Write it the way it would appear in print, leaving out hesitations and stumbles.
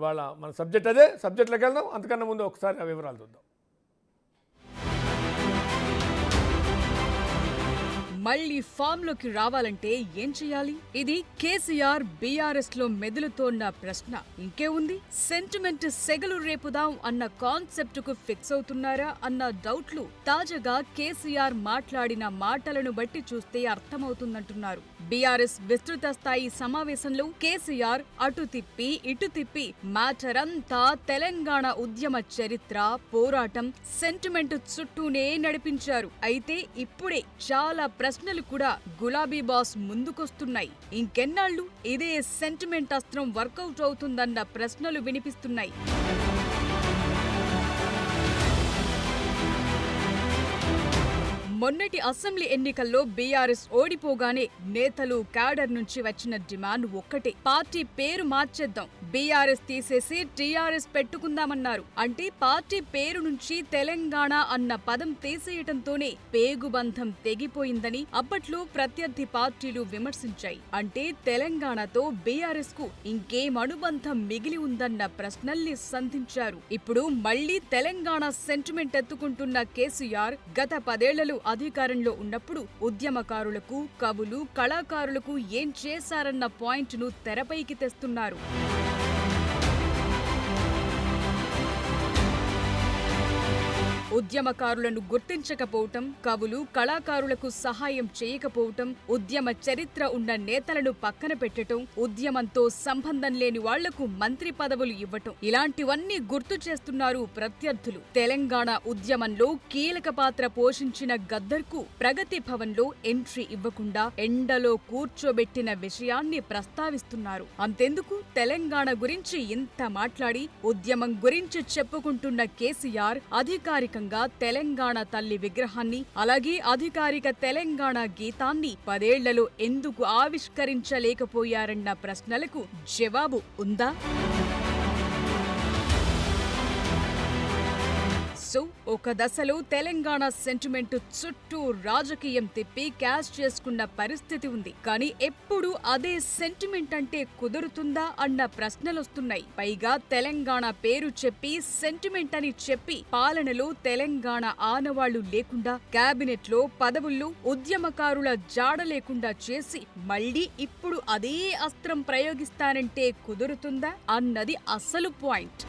ఇవాళ మన సబ్జెక్ట్ అదే. సబ్జెక్ట్లోకి వెళ్దాం. అంతకన్నా ముందు ఒకసారి ఆ వివరాలు చూద్దాం. మళ్లీ ఫామ్లోకి రావాలంటే ఏం చేయాలి? ఇది కేసీఆర్ బీఆర్ఎస్ లో మెదులుతోన్న ప్రశ్న. ఇంకే ఉంది, సెంటిమెంట్ సెగలు రేపుదాం అన్న కాన్సెప్ట్ కు ఫిక్స్ అవుతున్నారా అన్న డౌట్లు తాజాగా కేసీఆర్ మాట్లాడిన మాటలను బట్టి చూస్తే అర్థమవుతుందంటున్నారు. బీఆర్ఎస్ విస్తృత స్థాయి సమావేశంలో కేసీఆర్ అటు తిప్పి ఇటు తిప్పి మ్యాటర్ అంతా తెలంగాణ ఉద్యమ చరిత్ర, పోరాటం, సెంటిమెంట్ చుట్టూనే నడిపించారు. అయితే ఇప్పుడే చాలా ప్రశ్నలు కూడా గులాబీ బాస్ ముందుకొస్తున్నాయి. ఇంకెన్నాళ్లు ఇదే సెంటిమెంట్ అస్త్రం వర్కౌట్ అవుతుందన్న ప్రశ్నలు వినిపిస్తున్నాయి. మొన్నటి అసెంబ్లీ ఎన్నికల్లో బీఆర్ఎస్ ఓడిపోగానే నేతలు, క్యాడర్ నుంచి వచ్చిన డిమాండ్ ఒక్కటే, పార్టీ పేరు మార్చేద్దాం, బీఆర్ఎస్ తీసేసి టీఆర్ఎస్ పెట్టుకుందామన్నారు. అంటే పార్టీ పేరు నుంచి తెలంగాణ అన్న పదం తీసేయటంతోనే పేగుబంధం తెగిపోయిందని అప్పట్లో ప్రత్యర్థి పార్టీలు విమర్శించాయి. అంటే తెలంగాణతో బీఆర్ఎస్ కు ఇంకేం అనుబంధం మిగిలి ఉందన్న ప్రశ్నల్ని సంధించారు. ఇప్పుడు మళ్లీ తెలంగాణ సెంటిమెంట్ ఎత్తుకుంటున్న కేసీఆర్ గత 10 ఏళ్లలో అధికారంలో ఉన్నప్పుడు ఉద్యమకారులకు, కవులు, కళాకారులకు ఏం చేశారన్న పాయింట్ను తెరపైకి తెస్తున్నారు. ఉద్యమకారులను గుర్తించకపోవటం, కవులు, కళాకారులకు సహాయం చేయకపోవటం, ఉద్యమ చరిత్ర ఉన్న నేతలను పక్కన పెట్టటం, ఉద్యమంతో సంబంధం లేని వాళ్లకు మంత్రి పదవులు ఇవ్వటం, ఇలాంటివన్నీ గుర్తు చేస్తున్నారు ప్రత్యర్థులు. తెలంగాణ ఉద్యమంలో కీలక పాత్ర పోషించిన గద్దర్కు ప్రగతి భవన్లో ఎంట్రీ ఇవ్వకుండా ఎండలో కూర్చోబెట్టిన విషయాన్ని ప్రస్తావిస్తున్నారు. అంతెందుకు, తెలంగాణ గురించి ఇంత మాట్లాడి ఉద్యమం గురించి చెప్పుకుంటున్న కేసీఆర్ అధికారిక తెలంగాణ తల్లి విగ్రహాన్ని, అలాగే అధికారిక తెలంగాణ గీతాన్ని 10 ఏళ్లలో ఎందుకు ఆవిష్కరించలేకపోయారన్న ప్రశ్నలకు జవాబు ఉందా? సో ఒక దశలో తెలంగాణ సెంటిమెంట్ చుట్టూ రాజకీయం తిప్పి క్యాష్ చేసుకున్న పరిస్థితి ఉంది. కానీ ఎప్పుడు అదే సెంటిమెంట్ అంటే కుదురుతుందా అన్న ప్రశ్నలొస్తున్నాయి. పైగా తెలంగాణ పేరు చెప్పి సెంటిమెంట్ అని చెప్పి పాలనలో తెలంగాణ ఆనవాళ్లు లేకుండా, కేబినెట్ లో పదవుల్లో ఉద్యమకారుల జాడ లేకుండా చేసి మళ్లీ ఇప్పుడు అదే అస్త్రం ప్రయోగిస్తానంటే కుదురుతుందా అన్నది అసలు పాయింట్.